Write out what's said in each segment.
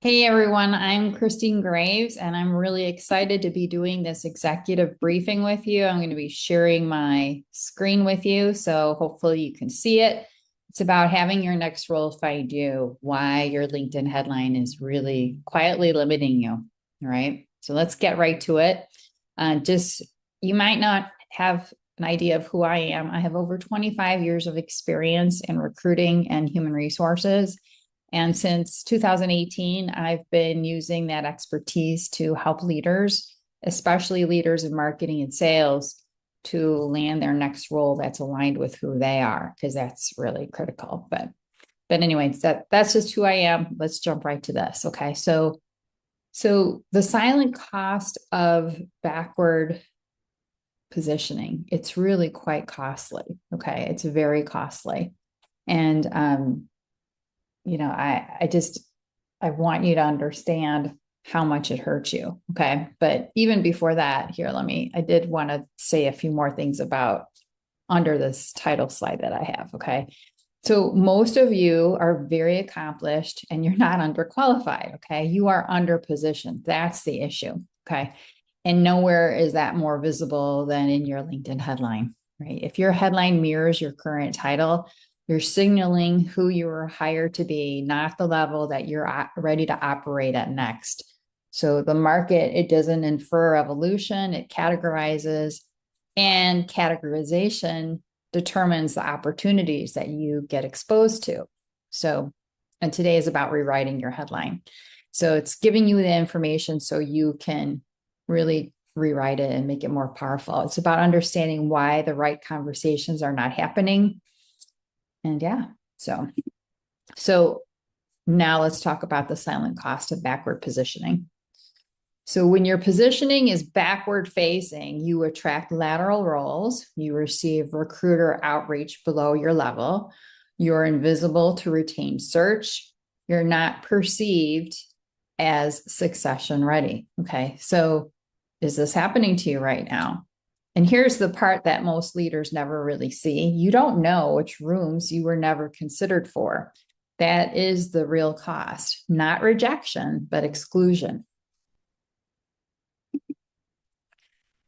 Hey everyone, I'm Christine Graves, and I'm really excited to be doing this executive briefing with you. I'm going to be sharing my screen with you, so hopefully you can see it. It's about having your next role find you, why your LinkedIn headline is really quietly limiting you. All right, so let's get right to it. Just you might not have an idea of who I am. I have over 25 years of experience in recruiting and human resources. And since 2018, I've been using that expertise to help leaders, especially leaders in marketing and sales, to land their next role that's aligned with who they are, because that's really critical. But anyways, that's just who I am. Let's jump right to this. Okay. So the silent cost of backward positioning, it's really quite costly. Okay. It's very costly. And I want you to understand how much it hurts you. Okay. But even before that, I did want to say a few more things about under this title slide that I have. Okay. So most of you are very accomplished and you're not underqualified. Okay. You are underpositioned. That's the issue. Okay. And nowhere is that more visible than in your LinkedIn headline, right? If your headline mirrors your current title, you're signaling who you were hired to be, not the level that you're ready to operate at next. So the market, it doesn't infer evolution, it categorizes, and categorization determines the opportunities that you get exposed to. So, and today is about rewriting your headline. So it's giving you the information so you can really rewrite it and make it more powerful. It's about understanding why the right conversations are not happening. And yeah, so now let's talk about the silent cost of backward positioning. So when your positioning is backward facing, you attract lateral roles, you receive recruiter outreach below your level, you're invisible to retained search, you're not perceived as succession ready. Okay, so is this happening to you right now? And here's the part that most leaders never really see. You don't know which rooms you were never considered for. That is the real cost, not rejection, but exclusion.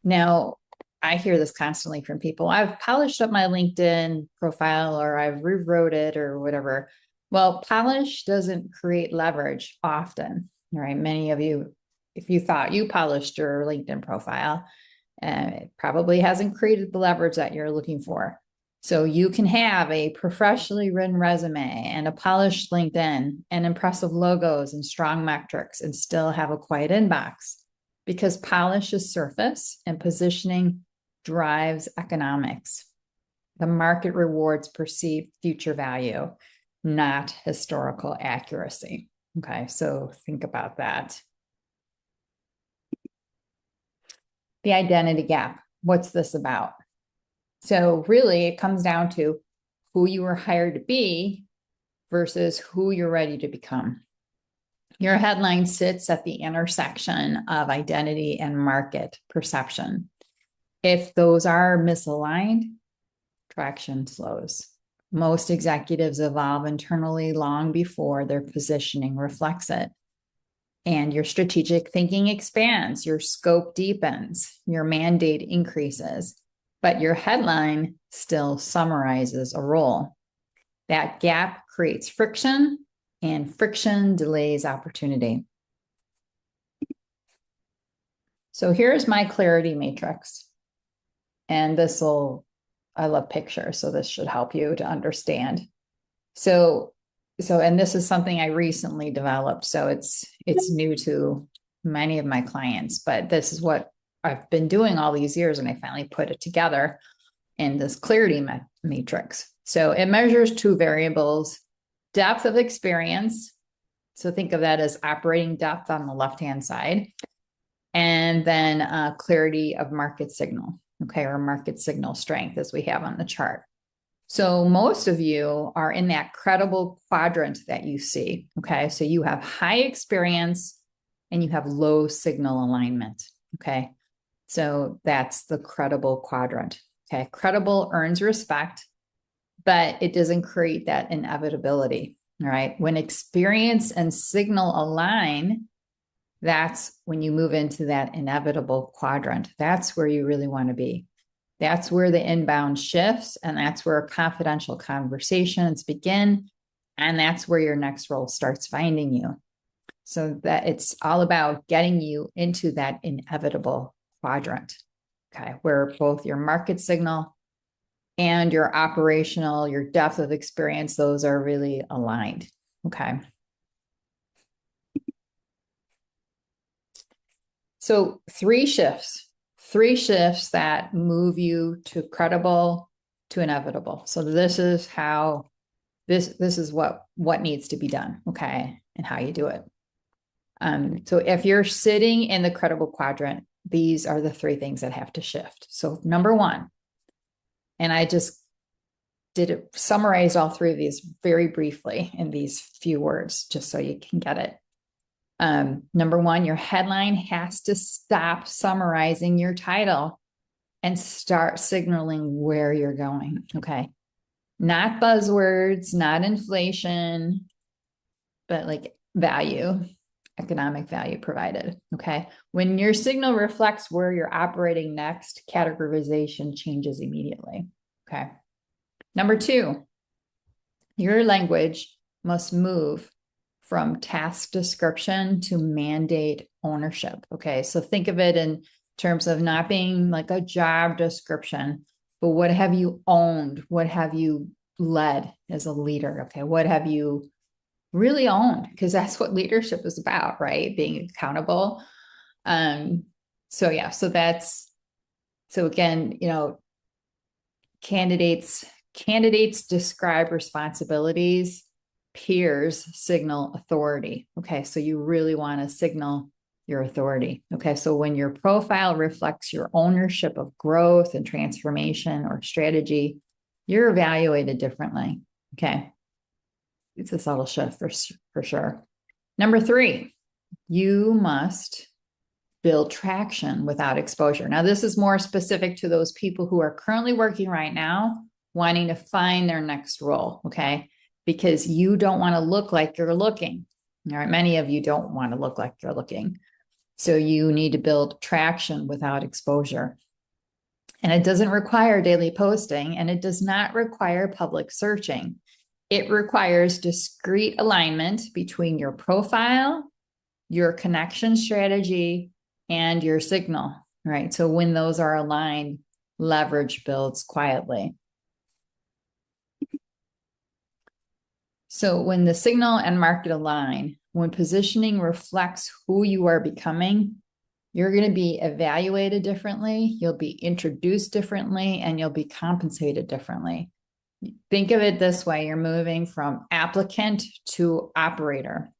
Now, I hear this constantly from people. I've polished up my LinkedIn profile or I've rewrote it or whatever. Well, polish doesn't create leverage often, right? Many of you, if you thought you polished your LinkedIn profile, it probably hasn't created the leverage that you're looking for. So you can have a professionally written resume and a polished LinkedIn and impressive logos and strong metrics and still have a quiet inbox because polish is surface and positioning drives economics. The market rewards perceived future value, not historical accuracy. Okay, so think about that. The identity gap. What's this about? So really it comes down to who you were hired to be versus who you're ready to become. Your headline sits at the intersection of identity and market perception. If those are misaligned, traction slows. Most executives evolve internally long before their positioning reflects it. And your strategic thinking expands, your scope deepens, your mandate increases, but your headline still summarizes a role. That gap creates friction, and friction delays opportunity. So here's my clarity matrix. And I love pictures, so this should help you to understand. And this is something I recently developed, so it's new to many of my clients, but this is what I've been doing all these years, and I finally put it together in this clarity matrix. So it measures two variables: depth of experience. So think of that as operating depth on the left-hand side, and then clarity of market signal, okay, or market signal strength as we have on the chart. So most of you are in that credible quadrant that you see, okay? So you have high experience and you have low signal alignment, okay? So that's the credible quadrant, okay? Credible earns respect, but it doesn't create that inevitability, All right. When experience and signal align, that's when you move into that inevitable quadrant. That's where you really want to be. That's where the inbound shifts, and that's where confidential conversations begin. And that's where your next role starts finding you. So that it's all about getting you into that inevitable quadrant, okay, where both your market signal and your operational, your depth of experience, those are really aligned, okay? So three shifts that move you to credible to inevitable. So this is how, this is what needs to be done, okay, and how you do it. So if you're sitting in the credible quadrant, these are the three things that have to shift. So number one, and I just summarize all three of these very briefly in these few words, just so you can get it. Number one, your headline has to stop summarizing your title and start signaling where you're going. Okay. Not buzzwords, not inflation, but like value, economic value provided. Okay. When your signal reflects where you're operating next, categorization changes immediately. Okay. Number two, your language must move from task description to mandate ownership. Okay. So think of it in terms of not being like a job description, but what have you owned? What have you led as a leader? Okay. What have you really owned? Because that's what leadership is about, right? Being accountable. So yeah, so again, candidates describe responsibilities, peers signal authority. Okay, so you really want to signal your authority. Okay, so when your profile reflects your ownership of growth and transformation or strategy, you're evaluated differently. Okay, it's a subtle shift for sure. Number three, you must build traction without exposure. Now, this is more specific to those people who are currently working right now, wanting to find their next role, okay? Because you don't want to look like you're looking. All right, many of you don't want to look like you're looking. So you need to build traction without exposure. And it doesn't require daily posting, and it does not require public searching. It requires discrete alignment between your profile, your connection strategy, and your signal, right? So when those are aligned, leverage builds quietly. So when the signal and market align, when positioning reflects who you are becoming, you're going to be evaluated differently, you'll be introduced differently, and you'll be compensated differently. Think of it this way: you're moving from applicant to operator,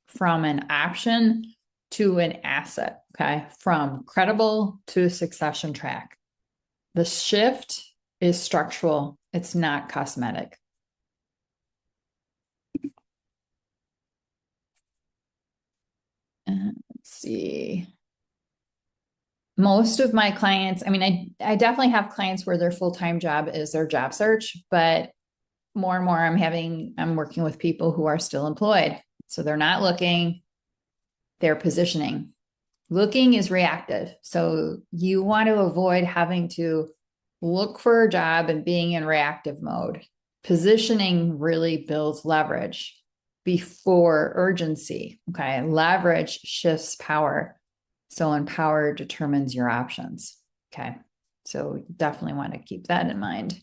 from an option to an asset, okay? From credible to succession track. The shift is structural, it's not cosmetic. Let's see. Most of my clients, I mean, I definitely have clients where their full-time job is their job search, but more and more I'm working with people who are still employed. So they're not looking, they're positioning. Looking is reactive. So you want to avoid having to look for a job and being in reactive mode. Positioning really builds leverage before urgency. Okay. Leverage shifts power. So empower determines your options. Okay. So definitely want to keep that in mind.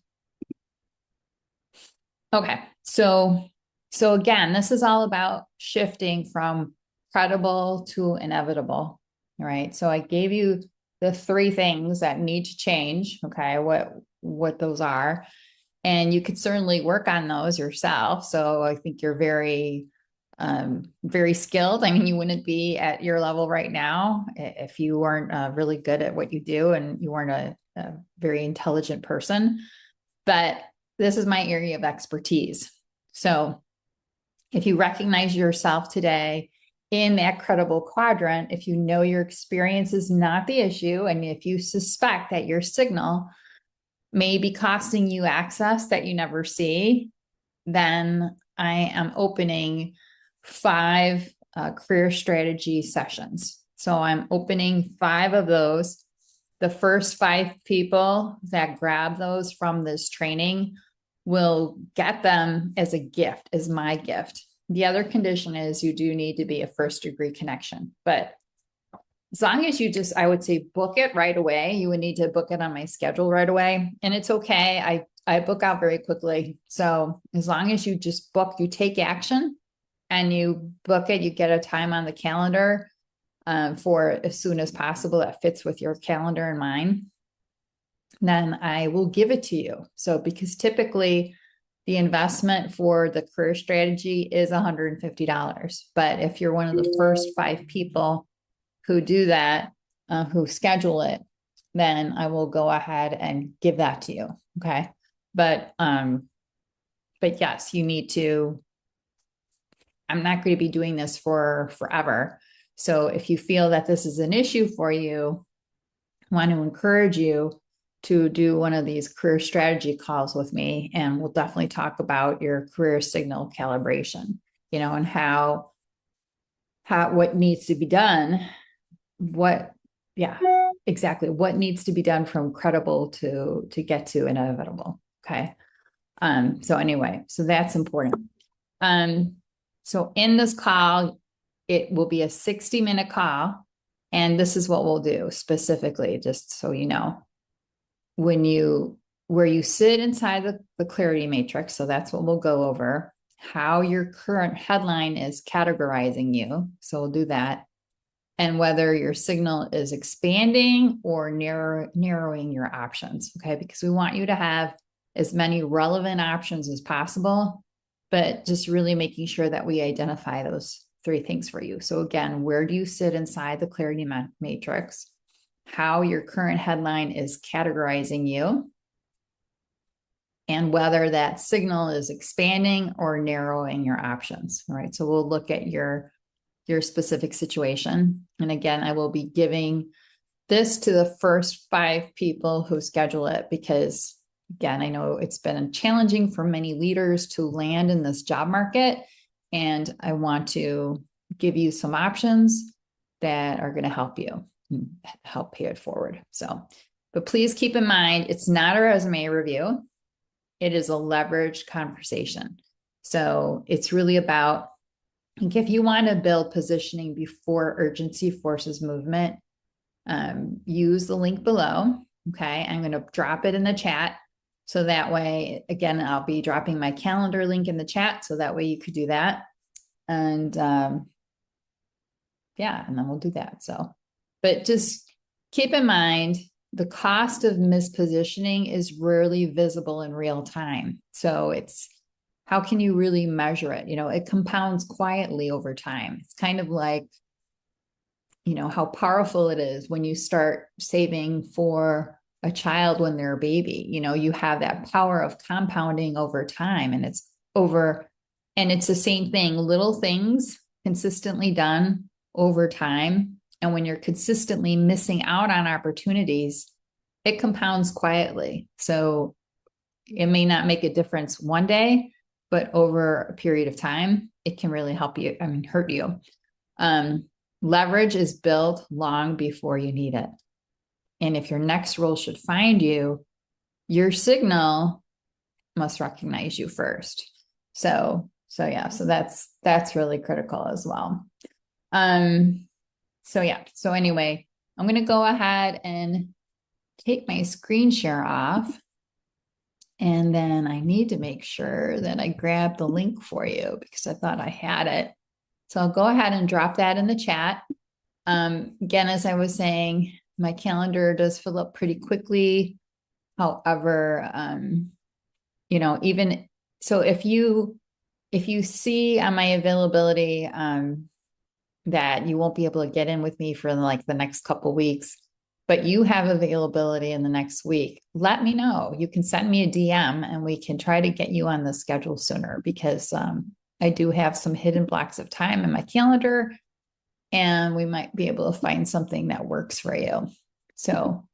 Okay. So again, this is all about shifting from credible to inevitable. All right. So I gave you the three things that need to change. Okay. What those are. And you could certainly work on those yourself. So I think you're very, very skilled. I mean, you wouldn't be at your level right now if you weren't really good at what you do and you weren't a very intelligent person. But this is my area of expertise. So if you recognize yourself today in that credible quadrant, if you know your experience is not the issue, and if you suspect that your signal may be costing you access that you never see, then I am opening 5 career strategy sessions. So I'm opening 5 of those. The first 5 people that grab those from this training will get them as a gift, as my gift. The other condition is you do need to be a first degree connection, but as long as you just, I would say, book it right away. You would need to book it on my schedule right away. And it's okay. I book out very quickly. So as long as you just book, you take action and you book it, you get a time on the calendar for as soon as possible that fits with your calendar and mine, then I will give it to you. So because typically the investment for the career strategy is $150. But if you're one of the first 5 people who do that, who schedule it, then I will go ahead and give that to you. Okay. But yes, you need to, I'm not going to be doing this for forever. So if you feel that this is an issue for you, I want to encourage you to do one of these career strategy calls with me. And we'll definitely talk about your career signal calibration, and how what needs to be done. Exactly. What needs to be done from credible to get to inevitable. Okay. So anyway, so that's important. So in this call, it will be a 60-minute call. And this is what we'll do specifically, just so you know, where you sit inside the clarity matrix. So that's what we'll go over, how your current headline is categorizing you. So we'll do that. And whether your signal is expanding or narrowing your options. Okay. Because we want you to have as many relevant options as possible, but just really making sure that we identify those 3 things for you. So again, where do you sit inside the clarity matrix? How your current headline is categorizing you, and whether that signal is expanding or narrowing your options. All right. So we'll look at your specific situation. And again, I will be giving this to the first 5 people who schedule it, because again, I know it's been challenging for many leaders to land in this job market. And I want to give you some options that are going to help you help pay it forward. So, but please keep in mind, it's not a resume review. It is a leveraged conversation. So it's really about, if you want to build positioning before urgency forces movement, use the link below. Okay. I'm going to drop it in the chat. So that way, again, I'll be dropping my calendar link in the chat. So that way you could do that. And and then we'll do that. So, but just keep in mind, the cost of mispositioning is rarely visible in real time. So it's, how can you really measure it? It compounds quietly over time. It's kind of like, how powerful it is when you start saving for a child when they're a baby. You have that power of compounding over time, and it's the same thing, little things consistently done over time. And when you're consistently missing out on opportunities, it compounds quietly. So it may not make a difference one day, but over a period of time, it can really hurt you. Leverage is built long before you need it. And if your next role should find you, your signal must recognize you first. So that's really critical as well. So anyway, I'm going to go ahead and take my screen share off. And then I need to make sure that I grab the link for you, because I thought I had it. So I'll go ahead and drop that in the chat. Again, as I was saying, my calendar does fill up pretty quickly. However, even so, if you see on my availability that you won't be able to get in with me for like the next couple of weeks, but you have availability in the next week, let me know. You can send me a DM and we can try to get you on the schedule sooner, because I do have some hidden blocks of time in my calendar, and we might be able to find something that works for you. So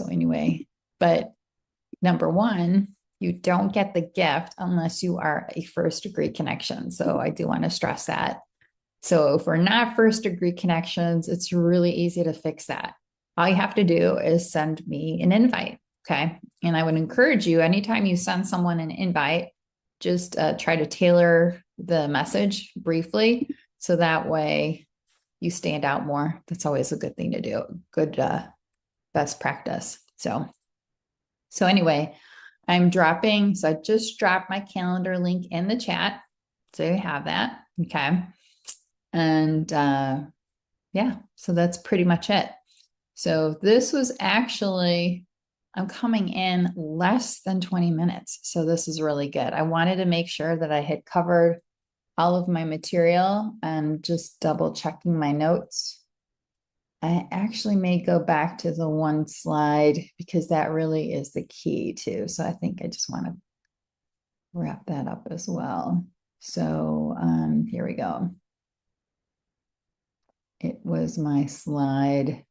anyway, but number one, You don't get the gift unless you are a first degree connection. So I do want to stress that. So if we're not first degree connections, it's really easy to fix that. All you have to do is send me an invite. Okay. And I would encourage you, anytime you send someone an invite, just try to tailor the message briefly. So that way you stand out more. That's always a good thing to do. Good best practice. So anyway, so I just dropped my calendar link in the chat. So you have that. Okay. And yeah, so that's pretty much it. So this was actually, I'm coming in less than 20 minutes. So this is really good. I wanted to make sure that I had covered all of my material and just double checking my notes. I actually may go back to the one slide because that really is the key too. So I think I just want to wrap that up as well. So here we go. It was my slide.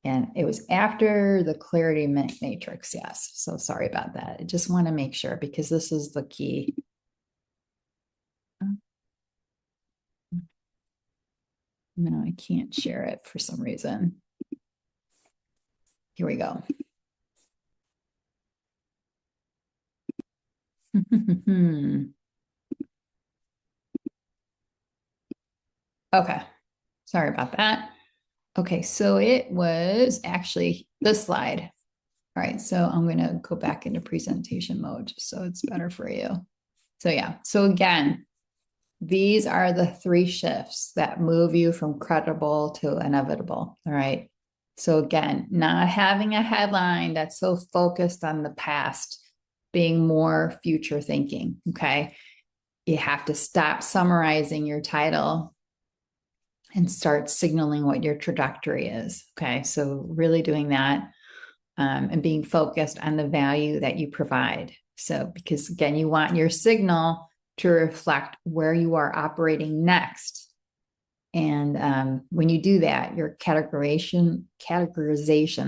And it was after the clarity matrix. Yes. So sorry about that. I just want to make sure because this is the key. No, I can't share it for some reason. Here we go. Okay. Sorry about that. Okay. So it was actually this slide. All right. So I'm going to go back into presentation mode just so it's better for you. So yeah. So again, these are the 3 shifts that move you from credible to inevitable. All right. So again, not having a headline that's so focused on the past, being more future thinking. Okay. You have to stop summarizing your title and start signaling what your trajectory is. Okay. So really doing that and being focused on the value that you provide. So, because again, you want your signal to reflect where you are operating next. And when you do that, your categorization,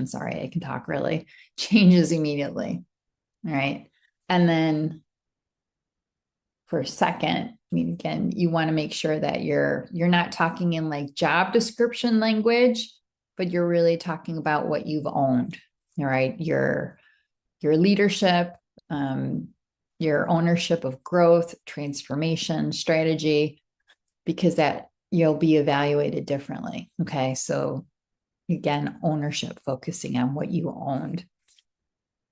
sorry, I can talk really, changes immediately. All right. And then for a second, I mean, again, you want to make sure that you're not talking in like job description language, but you're really talking about what you've owned. All right. Your leadership, your ownership of growth, transformation, strategy, because that you'll be evaluated differently. Okay. So again, ownership, focusing on what you owned.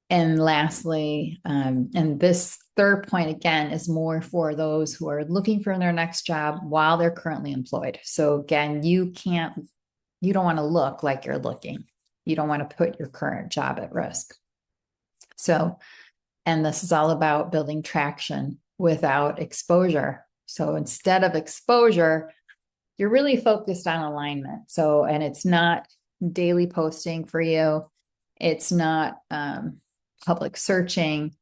And lastly, and this third point again is more for those who are looking for their next job while they're currently employed. So again, you don't want to look like you're looking. You don't want to put your current job at risk. So, and this is all about building traction without exposure. So instead of exposure, you're really focused on alignment. So, and it's not daily posting for you. It's not public searching.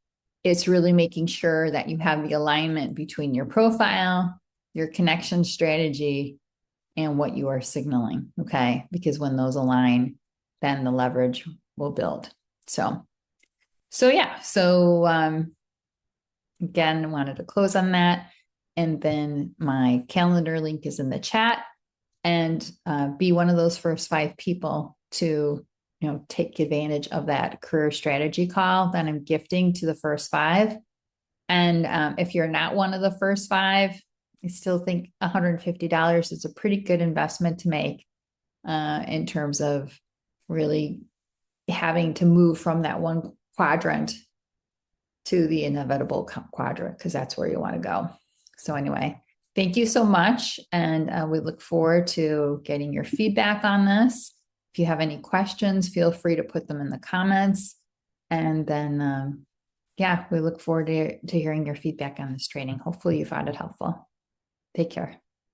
It's really making sure that you have the alignment between your profile, your connection strategy, and what you are signaling. Okay. Because when those align, then the leverage will build. So yeah. So again, I wanted to close on that. And then my calendar link is in the chat. And be one of those first 5 people to take advantage of that career strategy call that I'm gifting to the first 5. And if you're not one of the first 5, I still think $150 is a pretty good investment to make in terms of really having to move from that one quadrant to the inevitable quadrant, because that's where you want to go. So anyway, thank you so much. And we look forward to getting your feedback on this. If you have any questions, feel free to put them in the comments. And then, yeah, we look forward to hearing your feedback on this training. Hopefully you found it helpful. Take care.